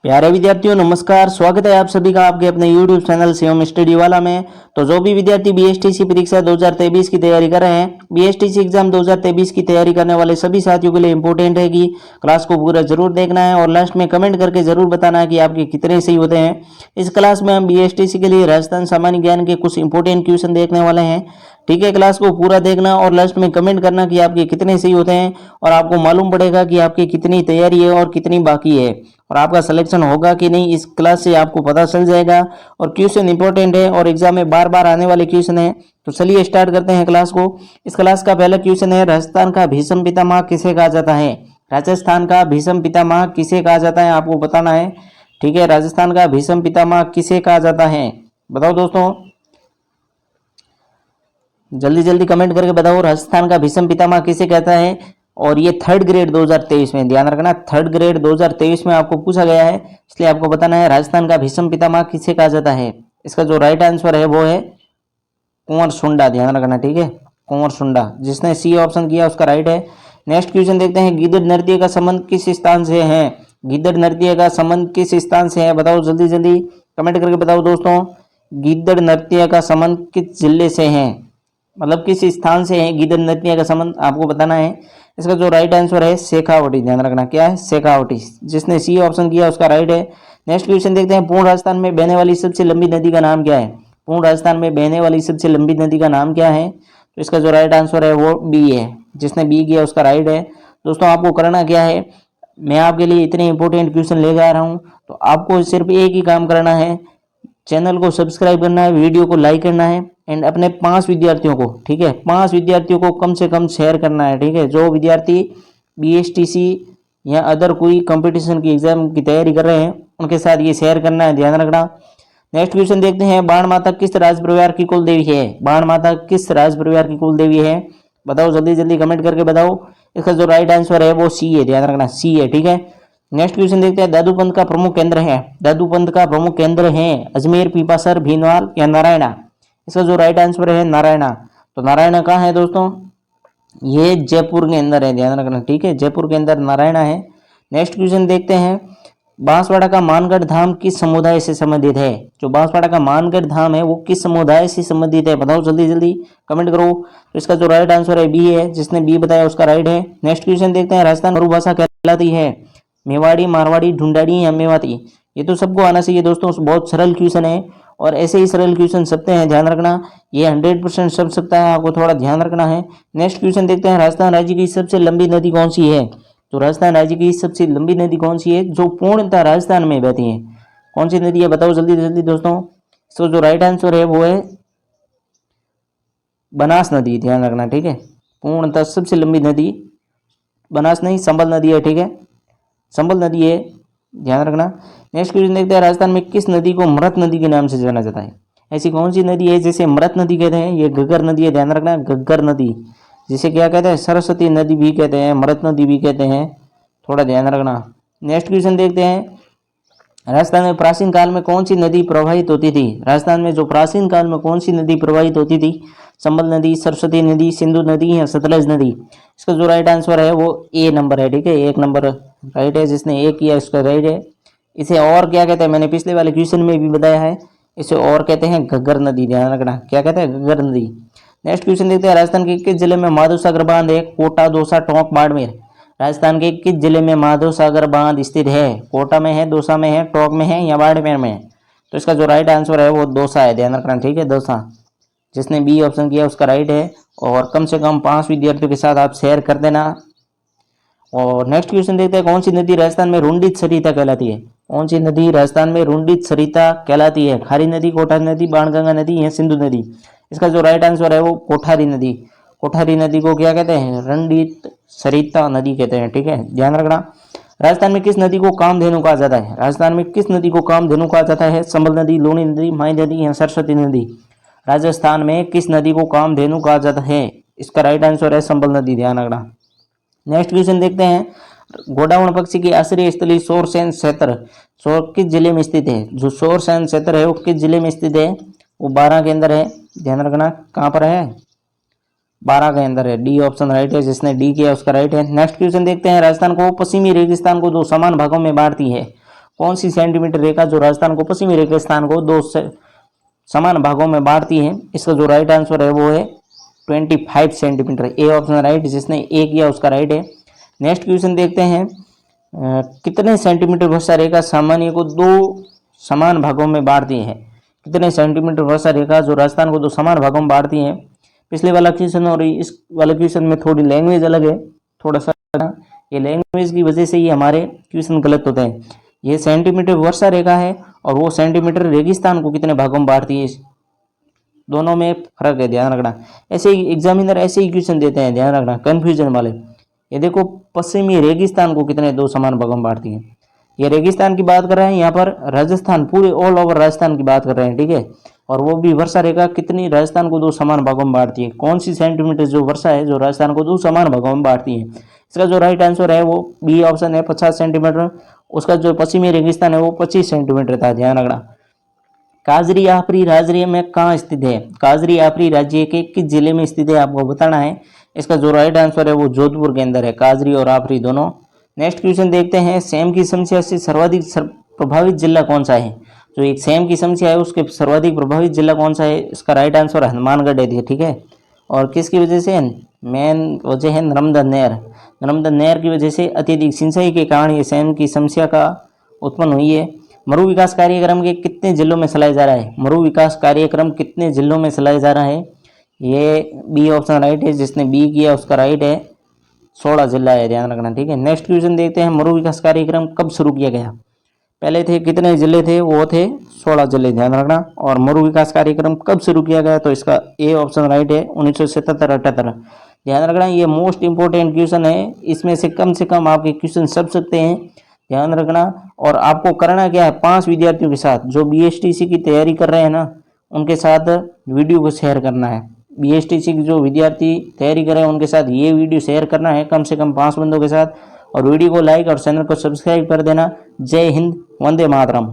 प्यारे विद्यार्थियों नमस्कार। स्वागत है आप सभी का आपके अपने YouTube चैनल शिवम स्टडी वाला में। तो जो भी विद्यार्थी बीएसटीसी परीक्षा 2023 की तैयारी कर रहे हैं, बीएसटीसी एग्जाम 2023 की तैयारी करने वाले सभी साथियों के लिए इंपॉर्टेंट है कि क्लास को पूरा जरूर देखना है और लास्ट में कमेंट करके जरूर बताना है कि आपके कितने सही होते हैं। इस क्लास में हम बीएसटीसी के लिए राजस्थान सामान्य ज्ञान के कुछ इंपॉर्टेंट क्वेश्चन देखने वाले हैं। ठीक है, क्लास को पूरा देखना और लास्ट में कमेंट करना कि आपके कितने सही होते हैं और आपको मालूम पड़ेगा कि आपकी कितनी तैयारी है और कितनी बाकी है और आपका सिलेक्शन होगा कि नहीं, इस क्लास से आपको पता चल जाएगा। और क्वेश्चन इंपॉर्टेंट है और एग्जाम में बार बार आने वाले क्वेश्चन है। तो चलिए स्टार्ट करते हैं क्लास को। इस क्लास का पहला क्वेश्चन है, राजस्थान का भीष्म पितामह किसे कहा जाता है? राजस्थान का भीष्म पितामह किसे कहा जाता है, आपको बताना है। ठीक है, राजस्थान का भीष्म पितामह किसे कहा जाता है, बताओ दोस्तों, जल्दी जल्दी कमेंट करके बताओ। राजस्थान का भीष्म पितामह किसे कहता है? और ये थर्ड ग्रेड 2023 में, ध्यान रखना, थर्ड ग्रेड 2023 में आपको पूछा गया है, इसलिए आपको बताना है राजस्थान का भीष्म पितामह किसे कहा जाता है। इसका जो राइट आंसर है वो है कुंवर सुंडा, ध्यान रखना। ठीक है, कुंवर सुंडा, जिसने सी ऑप्शन किया उसका राइट है। नेक्स्ट क्वेश्चन देखते हैं, गिद्दड़ नृत्य का संबंध किस स्थान से है? गिद्दड़ नृत्य का संबंध किस स्थान से है, बताओ जल्दी जल्दी कमेंट करके बताओ दोस्तों। गिद्दड़ नृत्य का संबंध किस जिले से है, मतलब किस स्थान से है गिद्दड़ नृत्य का संबंध, आपको बताना है। इसका जो राइट आंसर है शेखावटी, ध्यान रखना, क्या है? शेखावटी, जिसने सी ऑप्शन किया उसका राइट है। नेक्स्ट क्वेश्चन देखते हैं, पूर्ण राजस्थान में बहने वाली सबसे लंबी नदी का नाम क्या है? पूर्ण राजस्थान में बहने वाली सबसे लंबी नदी का नाम क्या है? तो इसका जो राइट आंसर है वो बी है, जिसने बी किया उसका राइट है। दोस्तों आपको करना क्या है, मैं आपके लिए इतने इंपॉर्टेंट क्वेश्चन लेकर आ रहा हूँ, तो आपको सिर्फ एक ही काम करना है, चैनल को सब्सक्राइब करना है, वीडियो को लाइक करना है एंड अपने 5 विद्यार्थियों को, ठीक है, 5 विद्यार्थियों को कम से कम शेयर करना है। ठीक है, जो विद्यार्थी बीएसटीसी या अदर कोई कंपटीशन की एग्जाम की तैयारी कर रहे हैं उनके साथ ये शेयर करना है, ध्यान रखना। नेक्स्ट क्वेश्चन देखते हैं, बाण माता किस राज परिवार की कुल देवी है? बाण माता किस राज परिवार की कुल देवी है, बताओ जल्दी जल्दी कमेंट करके बताओ। इसका जो राइट आंसर है वो सी है, ध्यान रखना, सी है। ठीक है, नेक्स्ट क्वेश्चन देखते हैं, दादूपंत का प्रमुख केंद्र है, दादूपंत का प्रमुख केंद्र है अजमेर, पीपासर, भीनवाल या नारायणा? इसका जो राइट आंसर है नारायणा। तो नारायणा कहाँ है दोस्तों? ये जयपुर के अंदर है, ध्यान रखना। ठीक है, जयपुर के अंदर नारायणा है। नेक्स्ट क्वेश्चन देखते हैं, बांसवाड़ा का मानगढ़ धाम किस समुदाय से संबंधित है? जो बांसवाड़ा का मानगढ़ धाम है वो किस समुदाय से संबंधित है, बताओ जल्दी जल्दी कमेंट करो। तो इसका जो राइट आंसर है बी है, जिसने बी बताया उसका राइट है। नेक्स्ट क्वेश्चन देखते हैं, राजस्थान भाषा कहलाती है मेवाड़ी, मारवाड़ी, ढूंढाड़ी या मेवाती? ये तो सबको आना चाहिए दोस्तों, बहुत सरल क्वेश्चन है और ऐसे ही सरल क्वेश्चन सकते हैं, ध्यान रखना, ये 100% सब सकता है, आपको थोड़ा ध्यान रखना है। नेक्स्ट क्वेश्चन देखते हैं, राजस्थान राज्य की सबसे लंबी नदी कौन सी है? तो राजस्थान राज्य की सबसे लंबी नदी कौन सी है जो पूर्णतः राजस्थान में बहती है? कौन सी नदी है, बताओ जल्दी जल्दी दोस्तों। इसका जो राइट आंसर है वो है बनास नदी, ध्यान रखना। ठीक है, पूर्णतः सबसे लंबी नदी बनास नहीं, संबल नदी है। ठीक है, संबल नदी है, ध्यान रखना। नेक्स्ट क्वेश्चन देखते हैं, राजस्थान में किस नदी को मृत नदी के नाम से जाना जाता है? ऐसी कौन सी नदी है जिसे मृत नदी कहते हैं? ये घग्गर नदी है, ध्यान रखना, घग्गर नदी, जिसे क्या कहते हैं? सरस्वती नदी भी कहते हैं, मृत नदी भी कहते हैं, थोड़ा ध्यान रखना। नेक्स्ट क्वेश्चन देखते हैं, राजस्थान में प्राचीन काल में कौन सी नदी प्रवाहित होती थी? राजस्थान में जो प्राचीन काल में कौन सी नदी प्रवाहित होती थी? संबल नदी, सरस्वती नदी, सिंधु नदी या सतलज नदी? इसका जो राइट आंसर है वो ए नंबर है। ठीक है, 1 नंबर राइट है, जिसने ए किया इसका राइट है। इसे और क्या कहते हैं, मैंने पिछले वाले क्वेश्चन में भी बताया है, इसे और कहते हैं घग्गर नदी, ध्यान रखना, क्या कहते हैं? घग्गर नदी। नेक्स्ट क्वेश्चन देखते हैं, राजस्थान के किस जिले में माधव सागर बांध है? कोटा, दौसा, टोंक, बाड़मेर? राजस्थान के किस जिले में माधव सागर बांध स्थित है? कोटा में है, दौसा में है, टोंक में है या बाड़मेर में? तो इसका जो राइट आंसर है वो दौसा है, ध्यान रखना। ठीक है, दौसा, जिसने बी ऑप्शन किया उसका राइट है। और कम से कम 5 विद्यार्थियों के साथ आप शेयर कर देना। और नेक्स्ट क्वेश्चन देखते हैं, कौन सी नदी राजस्थान में रुंडित सरिता कहलाती है? कौन सी नदी राजस्थान में रुंडित सरिता कहलाती है? खारी नदी, कोठारी नदी, बाणगंगा नदी या सिंधु नदी? इसका जो राइट आंसर है वो कोठारी नदी। कोठारी नदी को क्या कहते हैं? रुंडित सरिता नदी कहते हैं। ठीक है, ध्यान रखना। राजस्थान में किस नदी को कामधेनु कहा जाता है? राजस्थान में किस नदी को कामधेनु कहा जाता है? संबल नदी, लूनी नदी, माई नदी या सरस्वती नदी? राजस्थान में किस नदी को कामधेनु कहा जाता है? इसका राइट आंसर है संबल नदी, ध्यान रखना। नेक्स्ट क्वेश्चन देखते हैं, गोडाउन पक्षी की आश्रय स्थली शोरसेन क्षेत्र किस जिले में स्थित है? जो शोरसेन क्षेत्र है वो किस जिले में स्थित है? वो 12 के अंदर है, ध्यान रखना, कहाँ पर है? 12 के अंदर है, डी ऑप्शन राइट है, जिसने डी किया उसका राइट है। नेक्स्ट क्वेश्चन देखते हैं, राजस्थान को पश्चिमी रेगिस्तान को 2 समान भागों में बांटती है, कौन सी सेंटीमीटर रेखा जो राजस्थान को पश्चिमी रेगिस्तान को दो समान भागों में बांटती है? इसका जो राइट आंसर है वो है 25 सेंटीमीटर। ए ऑप्शन राइट, जिसने ए किया उसका राइट है। नेक्स्ट क्वेश्चन देखते हैं, कितने सेंटीमीटर वर्षा रेखा सामान्य को दो समान भागों में बांटती है? कितने सेंटीमीटर वर्षा रेखा जो राजस्थान को दो समान भागों में बांटती है? पिछले वाला क्वेश्चन और इस वाले क्वेश्चन में थोड़ी लैंग्वेज अलग है, थोड़ा सा ये लैंग्वेज की वजह से ही हमारे क्वेश्चन गलत होते हैं। ये सेंटीमीटर वर्षा रेखा है और वो सेंटीमीटर रेगिस्तान को कितने भागों में बांटती है, दोनों में फर्क है, ध्यान रखना। ऐसे ही एग्जामिनर ऐसे ही क्वेश्चन देते हैं, ध्यान रखना, कंफ्यूजन वाले। ये देखो, पश्चिमी रेगिस्तान को कितने दो समान भागों में बांटती है, ये रेगिस्तान की बात कर रहे हैं, यहाँ पर राजस्थान, पूरे ऑल ओवर राजस्थान की बात कर रहे हैं, ठीक है। और वो भी वर्षा रेखा कितनी राजस्थान को दो समान भागों में बांटती है, कौन सी सेंटीमीटर जो वर्षा है जो राजस्थान को दो समान भागों में बांटती है? इसका जो राइट आंसर है वो बी ऑप्शन है, 50 सेंटीमीटर। उसका जो पश्चिमी रेगिस्तान है वो 25 सेंटीमीटर था, ध्यान रखना। काजरी आपरी राज्य में कहाँ स्थित है? काजरी आपरी राज्य के किस जिले में स्थित है आपको बताना है। इसका जो राइट आंसर है वो जोधपुर के अंदर है, काजरी और आपरी दोनों। नेक्स्ट क्वेश्चन देखते हैं, सेम की समस्या से सर्वाधिक प्रभावित जिला कौन सा है? जो एक सेम की समस्या है उसके सर्वाधिक प्रभावित जिला कौन सा है? इसका राइट आंसर हनुमानगढ़ है, ठीक है। और किसकी वजह से? मेन वजह है नर्मदा नहर। नर्मदा नहर की वजह से अत्यधिक सिंचाई के कारण ये सेम की समस्या का उत्पन्न हुई है। मरु विकास कार्यक्रम के कितने जिलों में चलाया जा रहा है? मरु विकास कार्यक्रम कितने जिलों में चलाया जा रहा है? ये बी ऑप्शन राइट है, जिसने बी किया उसका राइट है, 16 जिला है, ध्यान रखना, ठीक है। नेक्स्ट क्वेश्चन देखते हैं, मरु विकास कार्यक्रम कब शुरू किया गया? पहले थे कितने जिले थे? वो थे 16 जिले, ध्यान रखना। और मरु विकास कार्यक्रम कब शुरू किया गया? तो इसका ए ऑप्शन राइट है, 1977-78, ध्यान रखना। ये मोस्ट इंपोर्टेंट क्वेश्चन है, इसमें से कम आपके क्वेश्चन सब सकते हैं, ध्यान रखना। और आपको करना क्या है, 5 विद्यार्थियों के साथ जो BSTC की तैयारी कर रहे हैं ना, उनके साथ वीडियो को शेयर करना है। BSTC की जो विद्यार्थी तैयारी कर रहे हैं उनके साथ ये वीडियो शेयर करना है, कम से कम 5 बंदों के साथ। और वीडियो को लाइक और चैनल को सब्सक्राइब कर देना। जय हिंद, वंदे मातरम।